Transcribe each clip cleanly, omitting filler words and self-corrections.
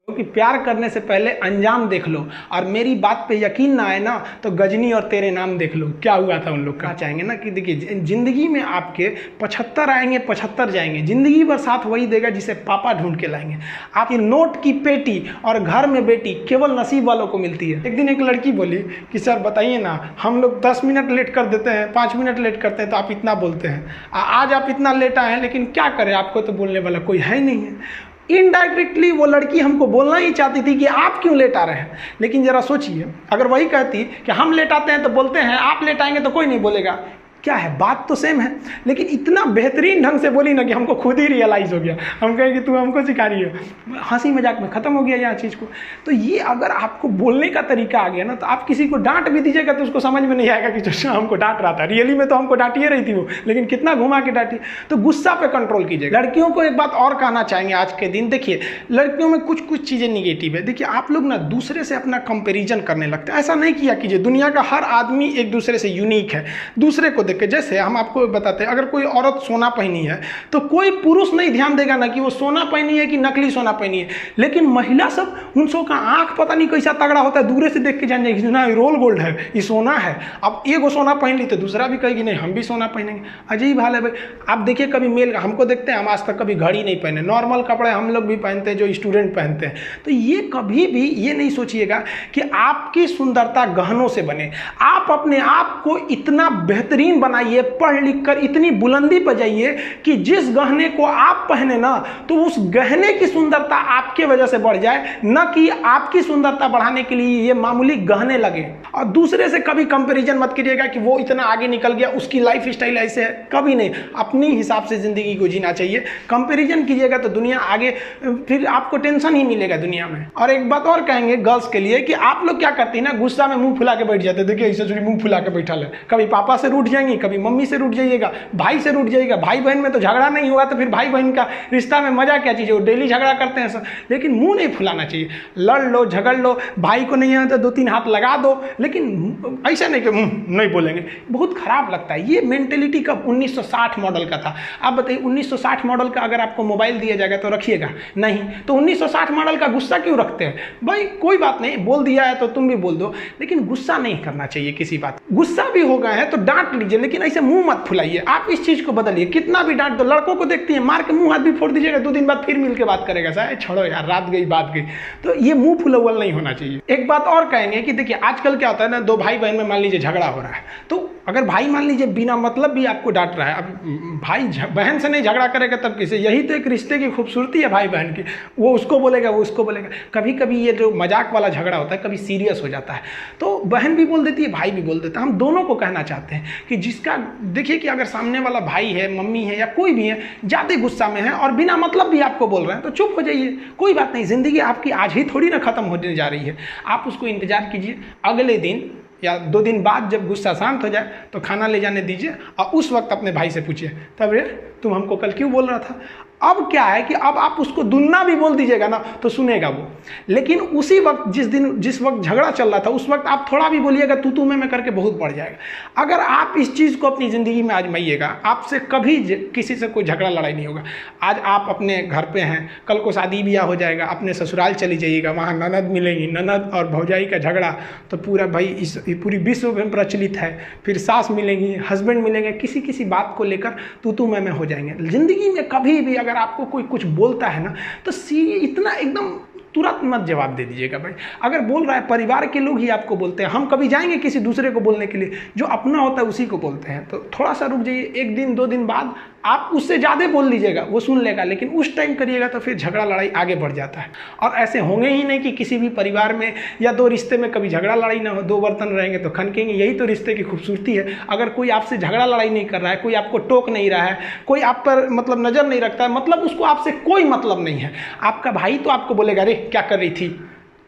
कि प्यार करने से पहले अंजाम देख लो, और मेरी बात पे यकीन ना आए ना तो गजनी और तेरे नाम देख लो। क्या हुआ था उन लोग का। चाहेंगे ना कि देखिए जिंदगी में आपके 75 आएंगे 75 जाएंगे, जिंदगी भर साथ वही देगा जिसे पापा ढूंढ के लाएंगे। आपकी नोट की पेटी और घर में बेटी केवल नसीब वालों को मिलती है। एक दिन एक लड़की बोली कि सर बताइए ना, हम लोग 10 मिनट लेट कर देते हैं, 5 मिनट लेट करते हैं तो आप इतना बोलते हैं। आज आप इतना लेट आए हैं, लेकिन क्या करें, आपको तो बोलने वाला कोई है नहीं है। इनडायरेक्टली वो लड़की हमको बोलना ही चाहती थी कि आप क्यों लेट आ रहे हैं। लेकिन जरा सोचिए, अगर वही कहती कि हम लेट आते हैं तो बोलते हैं, आप लेट आएंगे तो कोई नहीं बोलेगा, क्या है, बात तो सेम है। लेकिन इतना बेहतरीन ढंग से बोली ना कि हमको खुद ही रियलाइज़ हो गया। हम कहें कि तू हमको सिखा रही है, हंसी मजाक में ख़त्म हो गया यहाँ चीज़ को। तो ये अगर आपको बोलने का तरीका आ गया ना, तो आप किसी को डांट भी दीजिएगा तो उसको समझ में नहीं आएगा कि जो हमको डांट रहा था, रियली में तो हमको डांटिए रही थी वो, लेकिन कितना घुमा के डांटी। तो गुस्सा पे कंट्रोल कीजिएगा। लड़कियों को एक बात और कहना चाहेंगे आज के दिन, देखिए लड़कियों में कुछ कुछ चीज़ें निगेटिव है। देखिए आप लोग ना दूसरे से अपना कंपेरिजन करने लगते हैं। ऐसा नहीं किया कीजिए, दुनिया का हर आदमी एक दूसरे से यूनिक है। दूसरे को देख के, जैसे हम आपको बताते हैं, अगर कोई औरत सोना पहनी है तो कोई पुरुष नहीं ध्यान देगा ना कि वो सोना पहनी है कि नकली सोना पहनी है, लेकिन महिला सब उन सब का आंख पता नहीं कैसा तगड़ा होता है, दूर से देख के जान जाएगी ना ये रोल गोल्ड है, ये सोना है। अब एगो सोना पहन ली तो दूसरा भी कहेगी नहीं हम भी सोना पहनेंगे। अजीब हाल है भाई। आप देखिए कभी मेल हमको देखते हैं, हम आज तक कभी घड़ी नहीं पहने, नॉर्मल कपड़े हम लोग भी पहनते हैं जो स्टूडेंट पहनते हैं। तो ये कभी भी ये नहीं सोचिएगा कि आपकी सुंदरता गहनों से बने। आप अपने आप को इतना बेहतरीन बनाइए, पढ़ लिख कर इतनी बुलंदी पर जाइए कि जिस गहने को आप पहने ना, तो उस गहने की सुंदरता आपके वजह से बढ़ जाए, न कि आपकी सुंदरता बढ़ाने के लिए ये मामूली गहने लगे। और दूसरे से कभी कंपैरिजन मत कीजिएगा कि वो इतना आगे निकल गया, उसकी लाइफ स्टाइल ऐसे है, कभी नहीं। अपनी हिसाब से जिंदगी को जीना चाहिए। कंपैरिजन कीजिएगा तो दुनिया आगे, फिर आपको टेंशन ही मिलेगा दुनिया में। और एक बात और कहेंगे गर्ल्स के लिए कि आप लोग क्या करती है ना, गुस्सा में मुंह फुला के बैठ जाते हैं। देखिए ऐसे मुंह फुला के बैठा है, कभी पापा से रूठ जाएंगी, कभी मम्मी से रूठ जाइएगा, भाई से रूठ जाइएगा। भाई बहन में तो झगड़ा नहीं हुआ तो फिर भाई बहन का रिश्ता में मजा क्या चीज़ है, वो डेली झगड़ा करते हैं सब। लेकिन मुंह नहीं फुलाना चाहिए। लड़ लो झगड़ लो, भाई को नहीं है तो 2-3 हाथ लगा दो, लेकिन ऐसा नहीं कि नहीं बोलेंगे, बहुत खराब लगता है। ये मेंटेलिटी कब 1960 मॉडल का था। आप बताइए 1960 मॉडल का अगर आपको मोबाइल दिया जाएगा तो रखिएगा नहीं, तो 1960 मॉडल का गुस्सा क्यों रखते हैं भाई। कोई बात नहीं, बोल दिया है तो तुम भी बोल दो, लेकिन गुस्सा नहीं करना चाहिए किसी बात। गुस्सा भी हो गए हैं तो डांट लीजिए, लेकिन ऐसे मुंह मत फुलाइए। आप इस चीज को बदलिए। कितना भी डांट दो, लड़कों को देखती है मार के मुंह हाथ भी फोड़ दीजिएगा, 2 दिन बाद फिर मिल के बात करेगा, साहब छोड़ो यार रात गई बात गई। तो ये मुंह फुलवल नहीं होना चाहिए। एक बात और कहेंगे कि देखिए आजकल क्या होता है ना, 2 भाई बहन में मान लीजिए झगड़ा हो रहा है, तो अगर भाई मान लीजिए बिना मतलब भी आपको डांट रहा है, अब भाई बहन से नहीं झगड़ा करेगा तब किसे। यही तो एक रिश्ते की खूबसूरती है भाई बहन की। वो उसको बोलेगा, वो उसको बोलेगा। कभी कभी ये जो मजाक वाला झगड़ा होता है कभी सीरियस हो जाता है, तो बहन भी बोल देती है, भाई भी बोल देता है। हम दोनों को कहना चाहते हैं कि जिसका देखिए कि अगर सामने वाला भाई है, मम्मी है या कोई भी है, ज़्यादा गुस्सा में है और बिना मतलब भी आपको बोल रहे हैं, तो चुप हो जाइए। कोई बात नहीं, जिंदगी आपकी आज ही थोड़ी ना खत्म होने जा रही है। आप उसको इंतजार कीजिए, अगले दिन या 2 दिन बाद जब गुस्सा शांत हो जाए तो खाना ले जाने दीजिए, और उस वक्त अपने भाई से पूछिए, तब रे तुम हमको कल क्यों बोल रहा था। अब क्या है कि अब आप उसको दुन्ना भी बोल दीजिएगा ना तो सुनेगा वो। लेकिन उसी वक्त जिस वक्त झगड़ा चल रहा था उस वक्त आप थोड़ा भी बोलिएगा तू में करके बहुत बढ़ जाएगा। अगर आप इस चीज़ को अपनी ज़िंदगी में आजमाइएगा, आपसे कभी किसी से कोई झगड़ा लड़ाई नहीं होगा। आज आप अपने घर पे हैं, कल को शादी ब्याह हो जाएगा, अपने ससुराल चली जाइएगा, वहाँ ननद मिलेंगी, ननद और भौजाई का झगड़ा तो पूरा भाई इस पूरी विश्व में प्रचलित है। फिर सास मिलेंगी, हस्बैंड मिलेंगे, किसी बात को लेकर तू मैं हो जाएंगे। ज़िंदगी में कभी भी अगर आपको कोई कुछ बोलता है ना तो इतना एकदम तुरंत मत जवाब दे दीजिएगा भाई। अगर बोल रहा है, परिवार के लोग ही आपको बोलते हैं, हम कभी जाएंगे किसी दूसरे को बोलने के लिए, जो अपना होता है उसी को बोलते हैं। तो थोड़ा सा रुक जाइए, 1 दिन 2 दिन बाद आप उससे ज़्यादा बोल लीजिएगा, वो सुन लेगा, लेकिन उस टाइम करिएगा तो फिर झगड़ा लड़ाई आगे बढ़ जाता है। और ऐसे होंगे ही नहीं कि किसी भी परिवार में या 2 रिश्ते में कभी झगड़ा लड़ाई ना हो। 2 बर्तन रहेंगे तो खनकेंगे, यही तो रिश्ते की खूबसूरती है। अगर कोई आपसे झगड़ा लड़ाई नहीं कर रहा है, कोई आपको टोक नहीं रहा है, कोई आप पर मतलब नज़र नहीं रखता है, मतलब उसको आपसे कोई मतलब नहीं है। आपका भाई तो आपको बोलेगा अरे क्या कर रही थी,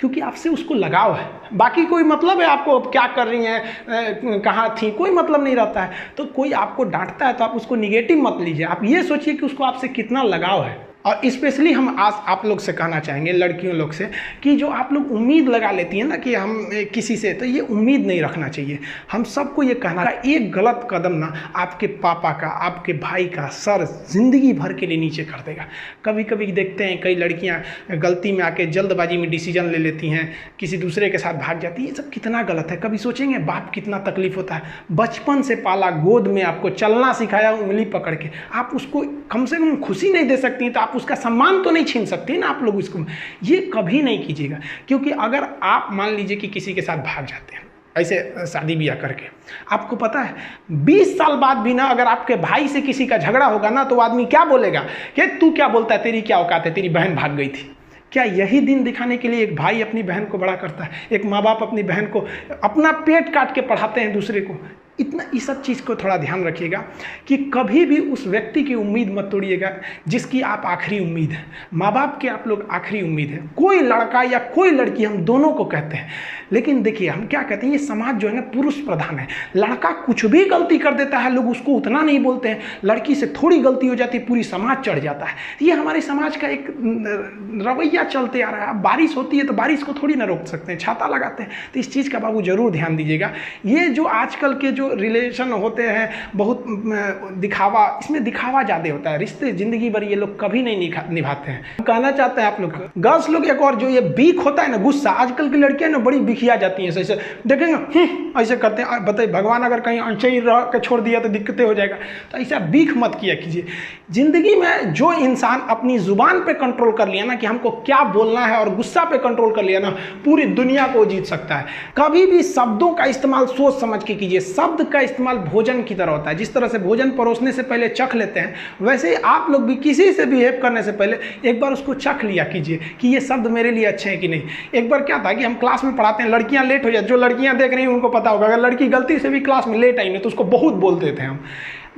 क्योंकि आपसे उसको लगाव है। बाकी कोई मतलब है आपको क्या कर रही हैं, कहाँ थी, कोई मतलब नहीं रहता है। तो कोई आपको डांटता है तो आप उसको निगेटिव मत लीजिए, आप ये सोचिए कि उसको आपसे कितना लगाव है। और स्पेशली हम आज आप लोग से कहना चाहेंगे, लड़कियों लोग से, कि जो आप लोग उम्मीद लगा लेती हैं ना कि हम किसी से, तो ये उम्मीद नहीं रखना चाहिए। हम सबको ये कहना है, एक गलत कदम ना आपके पापा का, आपके भाई का सर जिंदगी भर के लिए नीचे कर देगा। कभी कभी देखते हैं कई लड़कियां गलती में आके जल्दबाजी में डिसीजन ले लेती हैं, किसी दूसरे के साथ भाग जाती है। ये सब कितना गलत है। कभी सोचेंगे बाप कितना तकलीफ होता है, बचपन से पाला, गोद में आपको चलना सिखाया उंगली पकड़ के, आप उसको कम से कम खुशी नहीं दे सकती तो आप उसका सम्मान तो नहीं छीन सकती ना आप लोग इसको। ये कभी नहीं कीजिएगा, क्योंकि अगर आप मान लीजिए कि किसी के साथ भाग जाते हैं ऐसे शादी ब्याह करके, आपको पता है 20 साल बाद भी ना अगर आपके भाई से किसी का झगड़ा होगा ना, तो आदमी क्या बोलेगा कि तू क्या बोलता है, तेरी क्या औकात है, तेरी बहन भाग गई थी। क्या यही दिन दिखाने के लिए एक भाई अपनी बहन को बड़ा करता है, एक माँ बाप अपनी बहन को अपना पेट काट के पढ़ाते हैं दूसरे को। इतना इस सब चीज़ को थोड़ा ध्यान रखिएगा कि कभी भी उस व्यक्ति की उम्मीद मत तोड़िएगा जिसकी आप आखिरी उम्मीद है। माँ बाप के आप लोग आखिरी उम्मीद है। कोई लड़का या कोई लड़की, हम दोनों को कहते हैं, लेकिन देखिए हम क्या कहते हैं, ये समाज जो है ना पुरुष प्रधान है। लड़का कुछ भी गलती कर देता है, लोग उसको उतना नहीं बोलते हैं। लड़की से थोड़ी गलती हो जाती है, पूरी समाज चढ़ जाता है। ये हमारे समाज का एक रवैया चलते आ रहा है। बारिश होती है तो बारिश को थोड़ी ना रोक सकते हैं, छाता लगाते हैं। तो इस चीज़ का बाबू जरूर ध्यान दीजिएगा। ये जो आजकल के जो रिलेशन होते हैं, बहुत दिखावा, इसमें दिखावा ज़्यादा होता है। रिश्ते जिंदगी भर ये लोग कभी नहीं निभाते हैं। कहना चाहते हैं आप लोग गर्ल्स लोग, एक और जो ये बीक होता है ना, गुस्सा, आजकल की लड़कियां ना बड़ी बिखिया जाती हैं। ऐसे देखेंगे ऐसे करते हैं, बताइए भगवान अगर कहीं अनचही रह के छोड़ दिया तो दिक्कतें हो जाएगा। तो ऐसा बीख मत किया कीजिए। जिंदगी में जो इंसान अपनी जुबान पे कंट्रोल कर लिया ना कि हमको क्या बोलना है, और गुस्सा पे कंट्रोल कर लिया ना, पूरी दुनिया को जीत सकता है। कभी भी शब्दों का इस्तेमाल सोच समझ के कीजिए। शब्द का इस्तेमाल भोजन की तरह होता है। जिस तरह से भोजन परोसने से पहले चख लेते हैं, वैसे ही आप लोग भी किसी से बिहेव करने से पहले एक बार उसको चख लिया कीजिए कि ये शब्द मेरे लिए अच्छे हैं कि नहीं। एक बार क्या था कि हम क्लास में पढ़ाते हैं, लड़कियां लेट हो जाती, जो लड़कियां देख रही हैं उनको पता होगा, अगर लड़की गलती से भी क्लास में लेट आई ना तो उसको बहुत बोलते थे हम।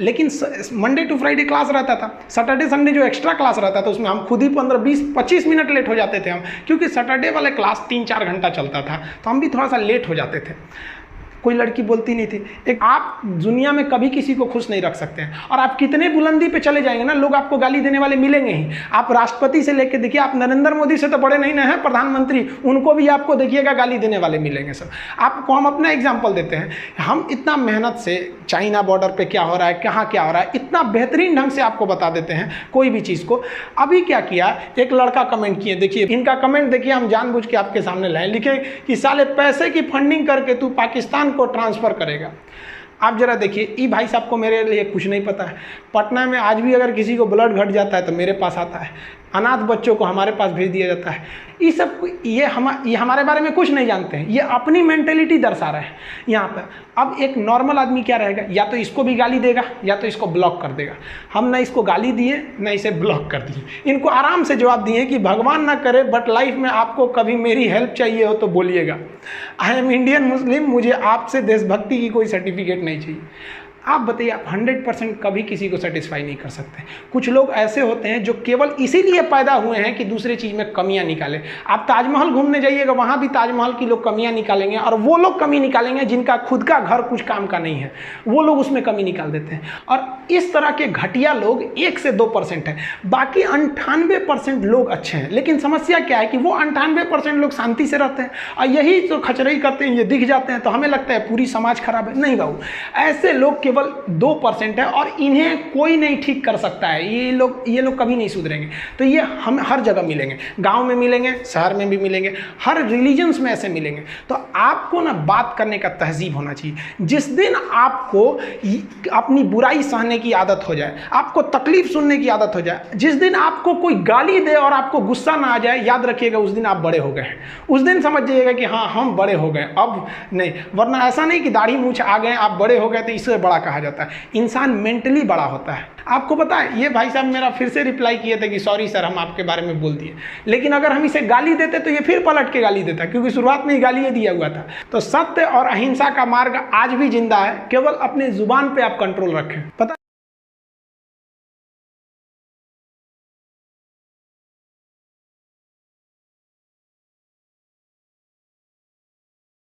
लेकिन मंडे टू फ्राइडे क्लास रहता था, सैटरडे संडे जो एक्स्ट्रा क्लास रहता था उसमें हम खुद ही 15, 20, 25 मिनट लेट हो जाते थे हम, क्योंकि सैटरडे वाले क्लास 3-4 घंटा चलता था, तो हम भी थोड़ा सा लेट हो जाते थे। कोई लड़की बोलती नहीं थी। एक आप दुनिया में कभी किसी को खुश नहीं रख सकते हैं, और आप कितने बुलंदी पे चले जाएंगे ना, लोग आपको गाली देने वाले मिलेंगे ही। आप राष्ट्रपति से लेके देखिए, आप नरेंद्र मोदी से तो बड़े नहीं ना हैं, प्रधानमंत्री, उनको भी आपको देखिएगा गाली देने वाले मिलेंगे सब। आपको हम अपना एग्जाम्पल देते हैं, हम इतना मेहनत से चाइना बॉर्डर पे क्या हो रहा है, कहाँ क्या हो रहा है, इतना बेहतरीन ढंग से आपको बता देते हैं कोई भी चीज़ को। अभी क्या किया, एक लड़का कमेंट किए, देखिए इनका कमेंट देखिए, हम जानबूझ के आपके सामने लाए, लिखे कि साले पैसे की फंडिंग करके तू पाकिस्तान को ट्रांसफर करेगा। आप जरा देखिए, ये भाई साहब को मेरे लिए कुछ नहीं पता है। पटना में आज भी अगर किसी को ब्लड घट जाता है तो मेरे पास आता है, अनाथ बच्चों को हमारे पास भेज दिया जाता है। ये सब ये हमारे बारे में कुछ नहीं जानते हैं, ये अपनी मेंटेलिटी दर्शा रहे हैं यहाँ पर। अब एक नॉर्मल आदमी क्या रहेगा, या तो इसको भी गाली देगा या तो इसको ब्लॉक कर देगा। हम ना इसको गाली दिए ना इसे ब्लॉक कर दिए, इनको आराम से जवाब दिए कि भगवान ना करे बट लाइफ में आपको कभी मेरी हेल्प चाहिए हो तो बोलिएगा। आई एम इंडियन मुस्लिम, मुझे आपसे देशभक्ति की कोई सर्टिफिकेट नहीं चाहिए। आप बताइए, आप 100% कभी किसी को सेटिस्फाई नहीं कर सकते। कुछ लोग ऐसे होते हैं जो केवल इसीलिए पैदा हुए हैं कि दूसरे चीज़ में कमियां निकालें। आप ताजमहल घूमने जाइएगा, वहाँ भी ताजमहल की लोग कमियां निकालेंगे, और वो लोग कमी निकालेंगे जिनका खुद का घर कुछ काम का नहीं है, वो लोग उसमें कमी निकाल देते हैं। और इस तरह के घटिया लोग 1 से 2% हैं, बाकी 98% लोग अच्छे हैं। लेकिन समस्या क्या है कि वो 98% लोग शांति से रहते हैं, और यही जो खचरई करते हैं, ये दिख जाते हैं तो हमें लगता है पूरी समाज खराब है। नहीं बाबू, ऐसे लोग केवल 2% है, और इन्हें कोई नहीं ठीक कर सकता है। ये लोग कभी नहीं सुधरेंगे। तो ये हम हर जगह मिलेंगे, गांव में मिलेंगे, शहर में भी मिलेंगे, हर रिलीजन्स में ऐसे मिलेंगे। तो आपको ना बात करने का तहजीब होना चाहिए। जिस दिन आपको अपनी बुराई सहने की आदत हो जाए, आपको तकलीफ सुनने की आदत हो जाए, जिस दिन आपको कोई गाली दे और आपको गुस्सा ना आ जाए, याद रखिएगा उस दिन आप बड़े हो गए हैं। उस दिन समझ जाइएगा कि हाँ हम बड़े हो गए, अब नहीं। वरना ऐसा नहीं कि दाढ़ी मूंछ आ गए, आप बड़े हो गए तो इससे बड़ा कहा जाता है। इंसान मेंटली बड़ा होता है। आपको पता है, ये भाई साहब मेरा फिर से रिप्लाई किए थे कि सॉरी सर, हम आपके बारे में बोल दिए। लेकिन अगर हम इसे गाली देते तो ये फिर पलट के गाली देता, क्योंकि शुरुआत में ही गाली ये दिया हुआ था। तो सत्य और अहिंसा का मार्ग आज भी जिंदा है, केवल अपने जुबान पे आप कंट्रोल रखें। पता